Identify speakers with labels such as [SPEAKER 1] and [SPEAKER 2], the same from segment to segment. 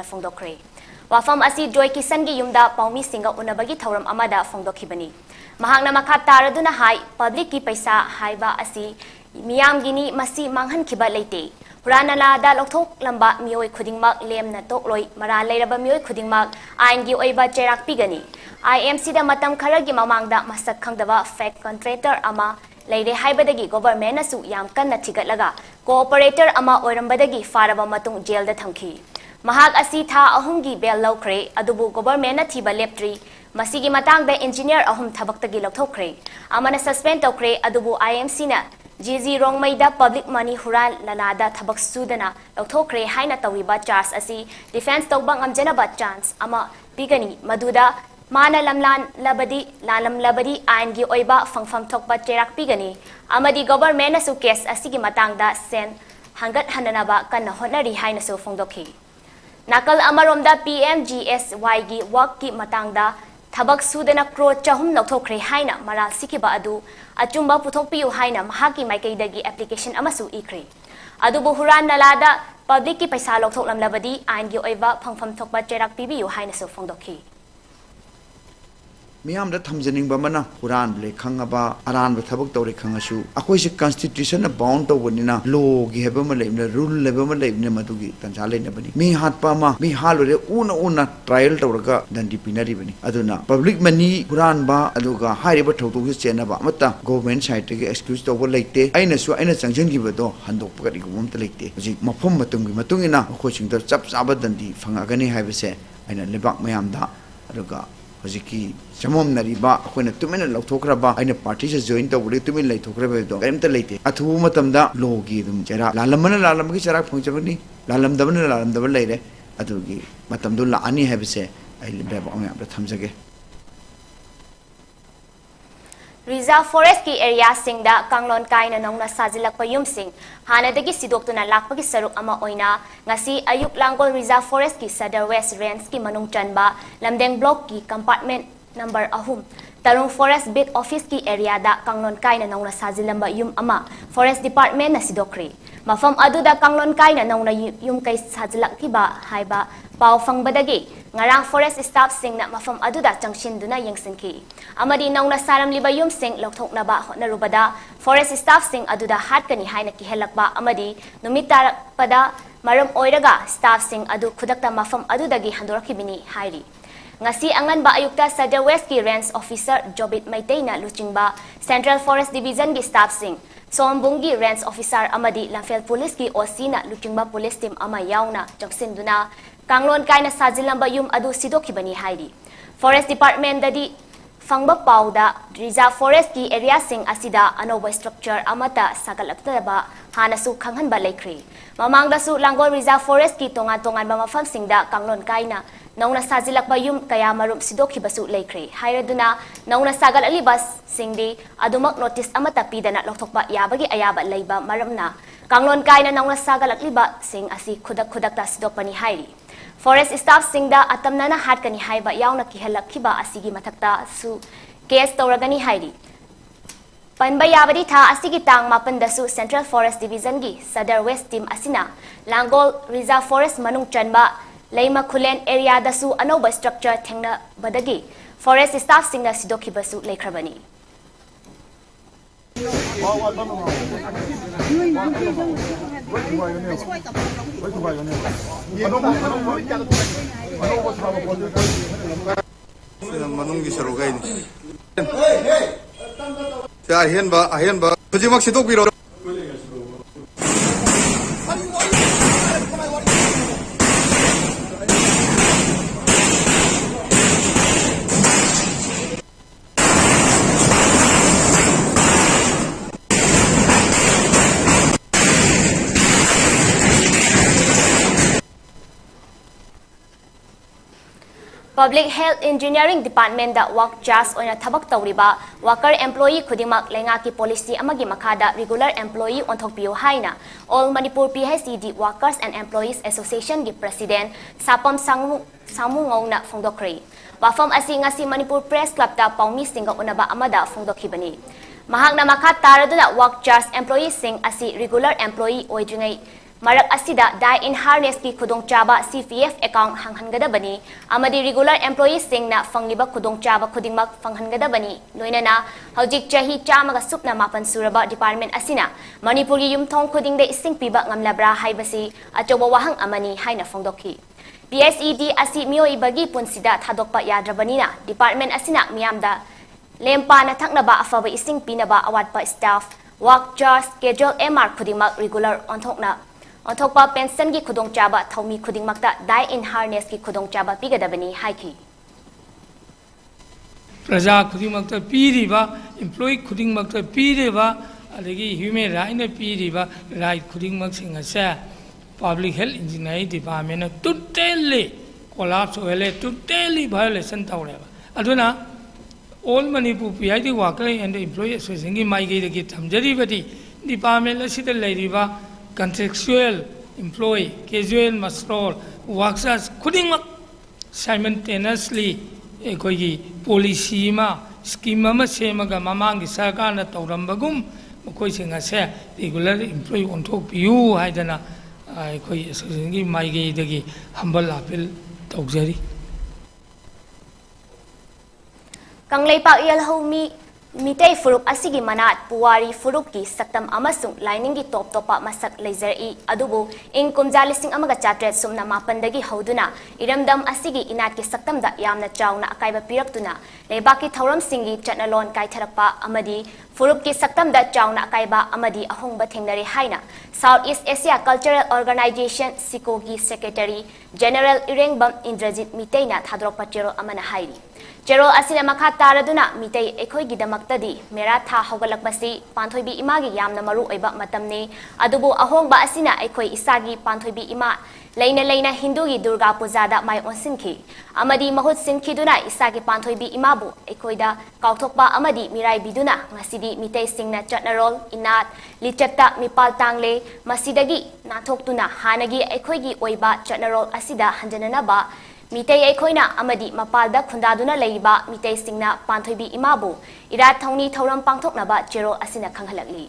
[SPEAKER 1] Fongdokre. Wafam asi Joy Kisan gi yumda paumi singa unabagi thauram amada fongdokhibani. Mahakna makha taraduna hai public ki paisa haiba asi miyam gini masi manghan khiba leite. Huranala da lokthok lamba mioi khudingmak lemna tokloi mara leiraba mioi khudingmak ain gi oiba cherak pigani. IMC da matam khara gi mamangda masak khangdaba fake contractor ama leire haibadagi government asu yam kanna thigatlaga cooperator ama oirambadagi faraba matung jail da thamki. Mahak asi tha ahumgi bel laukre adubu government na thiba leptri masigi matang da engineer ahum thabaktagi lokthokre amana suspend tokre adubu IMC na GZ rongmaida public money huran lalada thabak sudana lokthokre haina tawiba charge asi defense tawbang amjanaba chance ama pigani maduda mana lamlan labadi aingi oiba fangfam thokba cherak pigani amadi government na su case asigi matang da sen hangat hananaba kanna honari haina su fongdokhi. Nakal amaromda PMGSY gi work ki matangda thabak sudana kro chahum lokthokre haina maral sikiba adu achumba puthokpiu haina mahaki maikaidagi application amasu ikre adu buhuran nalada public ki paisa lokthoklam labadi ain gi oiba phangpham thokba cherak pibiu haina so fongdokhi.
[SPEAKER 2] Miyam da thamjaning bamana Quran ble khangaba aran ba thabak tawre khangasu akoi se constitution na bound to bonina law gi heba ma leibna rule leba ma leibna madugi tanjale na bani mi hat pa ma mi halore una trial tawraga dandi pinari bani aduna public money Quran ba aduga hariba thautu gi chena ba mata government side ge excuse to leite aina changjen gi bado handok pa ri gum ta leite ji mafum matungina akoi sing da chap chaba dandi phangagani haibase aina lebak mayam da aduga Hojiki Jamom Nariba, when a 2 minute Lotokraba, and a party is joined the way to me late to Crevedo, late. At Humatamda, Logi, Jera, Lalamana Lamaki Jara Punchavani, Lalam Davana Lalam the lady, Atugi, Matamdula Ani have say, I live on the Tamsage.
[SPEAKER 1] Reserve Forest ki area sing da kanglon kai na nong na sajilak pa yum sing hana dagi sidok tu na lakpagi saruk ama oina ngasi ayuk langgol Reserve Forest ki Sadar West Range ki manung chanba lamdeng block ki compartment number ahum Tarung Forest Bid Office ki area da kanglon kai na nong na sajilamba yum ama Forest Department na sidokre mafam adu da kanglon kai na nong na yum kai sajilak ki ba haiba pau fang badagi ngarang forest staff sing na mafam adu da changshin duna yengsinki amadi nong na saram liba yum sing lokthok na ba na rubada forest staff sing adu da hat kani haina ki helakba amadi numita pada maram oiraga staff sing adu khudakta mafam adu dagi handoraki bini hairi ngasi angan ba ayukta Sadar West ki range officer Jobit Maitena luchingba Central Forest Division gi staff sing Sombungi range officer amadi Lamphel police ki osina luchingba police team ama yauna joksin duna kanglon kaina sajilamba yum adu sidokhi bani hairi forest department dadi fangba pauda reserve forest ki area sing asida anoba structure amata sagalakta hanasu khanghan ba laikri mamangda su langgol reserve forest ki tongan ba mafam singda kanglon kaina nauna sajilak ba yum kaya marum sidokhi basu laikri hairaduna nauna sagal alibas singdi adumak notice amata pidana lokthokba yabagi ayaba leiba maramna kanglon kaina nauna sagalak liba sing asi khudak ta sidokpani hairi Forest staff singda atamna na hat kani haiba yauna ki helakhiba asigi mathakta su case tawragani hairi panba yabadi tha asigi tang mapan dasu Central Forest Division gi Sadar West team asina Langol Reserve Forest manung chanba Leima Khulen area dasu anoba structure thengna badagi forest staff singna sidokhi basu lekhrabani
[SPEAKER 3] Manunggi sarugai ni. Saya ahian ba. Tujuh sidok biro.
[SPEAKER 1] Public Health Engineering Department da work just on a tabak tawriba worker employee khudimak lenga ki policy amagi makada regular employee on thokpiu haina all Manipur PHCD Workers and Employees Association gi president Sapam Samu ngona fongdokre wafam asinga si Manipur Press Club da paumi singa unaba amada fongdokhibani mahak na makhat taraduna work just employee sing asi regular employee oidringai Marak asida die in harness ki khudong chaba CPF account hanghangadabani amadi regular employees singna fangliba khudong chaba khudingmak fanghangadabani loinana hojik chahi chamaga supna mapan suraba department asina Manipuri yumthong khudingde ising piba ngamlabra haibasi achoba wahang amani haina fongdokhi PSED asi mioi bagi punsida thadokpa yadrabanina department asina miyamda lempa na thaknaba afaba ising pinaba awatpa staff work charge schedule MR khudingmak regular onthokna Onthokpa pension ki khudong chaba thaumi khuding makta die in harness ki khudong chaba pigadabani haiki
[SPEAKER 4] Praja khuding makta piriba employee khuding makta piriba adagi human right na piriba right khuding mak singa sa public health engineering department totally collapse wele totally violation tawreba aduna all Manipur PID worker and employee association ki mai gi ki thamjari bati department la sida leiriba contextual employee, casual master, workers, khuding simultaneously policy ma scheme ma semaga mamang sarkar na taurambagum makoi singa se regular employee onthok piu haidana koi association gi mai gi dagi humble appeal taujari
[SPEAKER 1] Kangleipak yalhomi Mitay furuk asigi manat puwari furuk ki saktam amasung lining gi top topa masak laser I adubu ing kumjalising amaga chatret sumna mapandagi hauduna iramdam asigi inat ki saktam da yamna chawna akaiba piraktuna lebaki thauram singi chatnalon kai tharakpa amadi furuk ki saktam da chawna akaiba amadi ahongba thengnare haina Southeast Asia Cultural Organization SICO gi Secretary General Irengbam Indrajit Mitay na thadrokpa chero amana hairi Chero asina makha taraduna mitay ekhoi gidamakta di mera tha hogalakbasi panthoibi ima gi yamna maru oiba matamne adubu ahongba asina ekhoi isagi panthoibi ima leina Hindu gi Durga Puja da mai onsinki amadi mahut sinkhiduna isagi panthoibi imabu ekhoida kauthokpa amadi mirai biduna ngasidi mitay singna chatnarol inat lichatta mipal tangle masidagi nathoktuna hanagi ekhoi gi oiba chatnarol asida hanjanana ba Mitay Ecoina Amadi Mapalda Kundaduna Leiba, Mitay Singna Panthoibi Imabu, Irat Tony Tauram Pangtok Naba, Jero Asina Kanghalagli.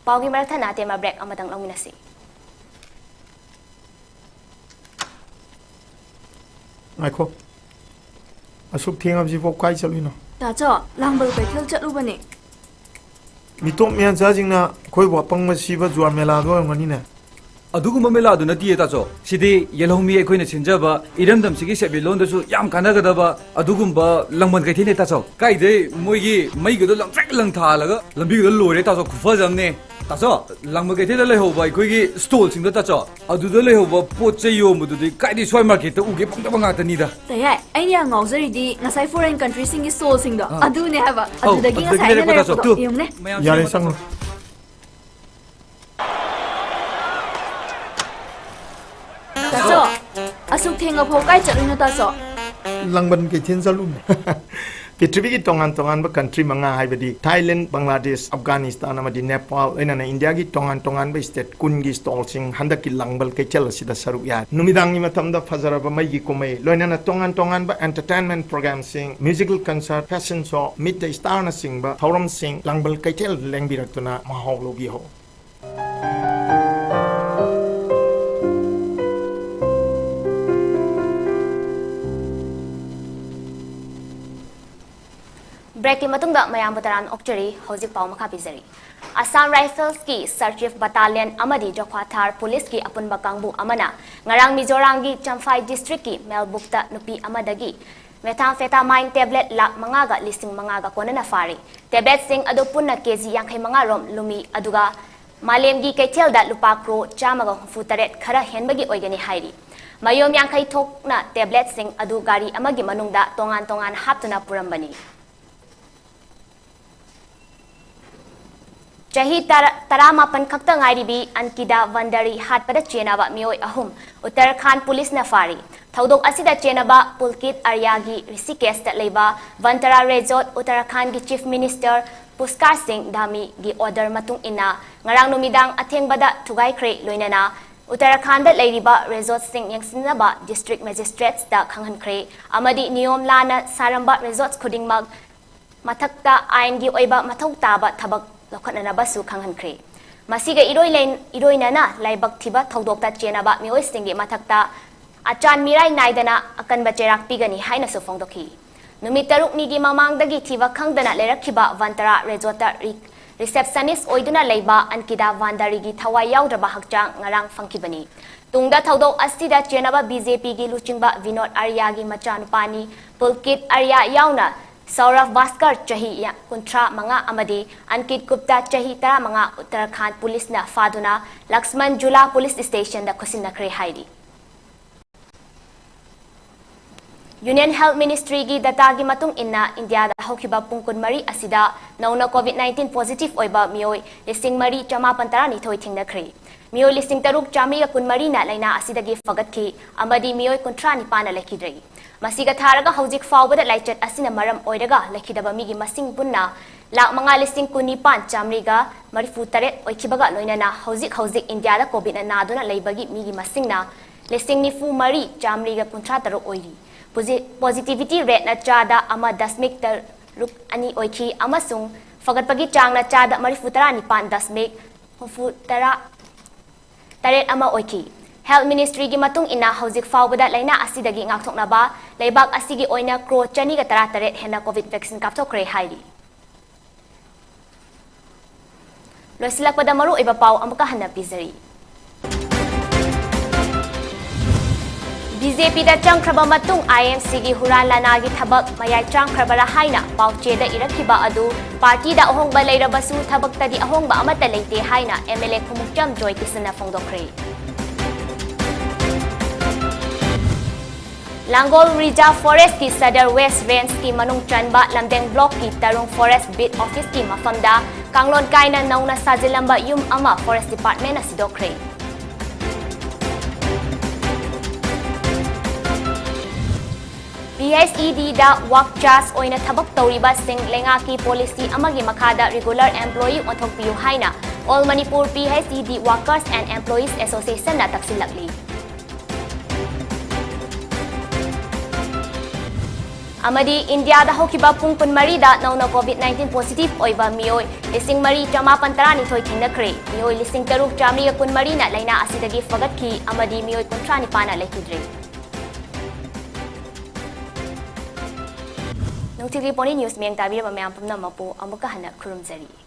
[SPEAKER 1] Paugi Marathana Tema Break Amadang Lominasi.
[SPEAKER 5] Michael, Asuk Ting of Zivo Kai Salino.
[SPEAKER 6] That's all, Lambo Betel Chatubani.
[SPEAKER 5] Mitom Mian Zazina, Koi Wapang Masiva Zuamelado and Manina.
[SPEAKER 7] Aduguma meladu na tiye tacho sidi yelhomi ekhoina chinjaba iramdam sigi sebi londasu yam kanagadaba adugumba langman kaithine tacho kaide moigi maigido langtrak langthalaga lambigido lore tacho khufajamne tacho langma kaithile lehoba ekhoi stall singda tacho aduda lehoba potche yomududi kaidi swai market ta uge pangdaba ngata nida
[SPEAKER 6] Tayai aina ngauzaridi ngasai foreign countries singi soul singdo adune haba adudagi ngasai na lepo yumne
[SPEAKER 5] Yare Sango.
[SPEAKER 6] Taso asuk thenga phokai chaluna taso
[SPEAKER 5] Langban Kitin Salum. Pitribi Tongan Tongan ba country manga haibadi Thailand, Bangladesh, Afghanistan amadi Nepal ena India gi Tongan Tongan ba state kungi stall sing handaki langbal ke chel sida saru ya numidang ni matamda fazara ba mai gi komai loina Tongan Tongan ba entertainment program sing musical concert fashion show meet the star na sing ba thoram sing langbal ke chel lengbiratuna mahau logi ho
[SPEAKER 1] Breaking matungda mayam butaran okchari hojik pau makha pizari Assam Rifles ki Sarchif Battalion amadi Jokwathar Police ki apunba kangbu amana ngarang Mizorangi Champhai District ki Melbukta nupi amadagi methamphetamine tablet lak mangaga listing mangaga konana fari tablet sing ado punna kg yang khai manga rom lumi aduga malemgi kaithel da lupa kro chamaga futaret khara henbagi oigani hairi mayom yang khai thokna tablet sing adu gari amagi manungda tongan haptuna purambani Chahi taramapan khakta ngairibi ankida vandari hatpada chenaba mioi ahum Uttarakhand police na fari thaudok asida chenaba pulkit aryagi Rishikesh ta leiba Vantara resort Uttarakhand gi chief minister Puskar Singh Dhami gi order matung ina ngarang numidang athengbada thugai khre loinana Uttarakhand leiriba resort sing yangsinaba district magistrates da khanghan khre amadi niyom lana saramba resorts khudingmag mathakta ain gi oiba mathau taba thabak lokhatna basu khanghan khre Masiga iroinana laibak thiba thodokta chenaba mioisingi mathakta achan mirai naidana akanba cherak pigani haina su phongdokhi numit taruk nigi mamangdagi thiba khangdana lerakhiba vantara resort receptionist oiduna leiba ankida vandarigi thawai yaudaba hakchang ngarang phangkhibani tungda thodok asida chenaba BJP gi luchingba Vinod Arya gi machanupani Pulkit Arya yauna Saurav Bhaskar chahi kuntra manga amadi Ankit Gupta chahi tara manga Uttarakhand police na faduna Laxman Jula police station da khusina khre haidi Union Health Ministry gi data gi matung inna India da hokhiba pungkun mari asida nauna COVID-19 positive oiba mioi listing mari chama pantara ni thoi thingna khre mioi listing taruk chami ga kun mari na laina asida gi fagat ki amadi mioi kuntra ni pana lekhidrei Masiga tharaga hojik fawbada laichat asina maram oiraga lekhidaba migi masing bunna lak manga listing kuni pan chamriga marifu taret oikibaga loinana hojik India da COVID na naduna leibagi migi masingna listing ni fu mari chamriga kuntra taro oiri positivity rate na chada ama dasmik taruk ani oiki amasung fagatpagi chang na chada marifu tara ni pan dasmik hufu tara taret ama oiki Health Ministry gi matung ina hojik fawbada laina asidagi ngakthoknaba leibak asigi oina kro chani ga tara taret hena COVID vaccine kapthokre hairi loisilakpada maru iba paw amuka hana pizari BJP da changkraba matung IMC gi huran lana gi thabak mayai changkrabara haina pawche da irakhiba adu party da ahongba leirabasu thabak tadi ahongba amata leite haina MLA Khumukcham Joy Kisana phongdokre Langol Reserve Forest ki Sadar West Range ki Manung Chanba Lamdeng Block ki Tarung Forest Bid Office ki mafamda Kanglon kaina nauna sajilamba yum ama Forest Department asidokre PSED da work charge oina thabak tawriba sing lenga ki policy amagi makhada regular employee onthokpiu haina All Manipur PSED Workers and Employees Association na taksilakli Amadi India da hokiba pungpun mari da nauna COVID-19 positive oiba mioi lising mari chama pantara ni thoi thingna khre mioi lising taruk chamri kun mari na laina asidagi fagat ki amadi mioi kuntra ni pana lekhidre Nungtili poni news meng tabira ba mayam pumna mapu amuka hana khurumjari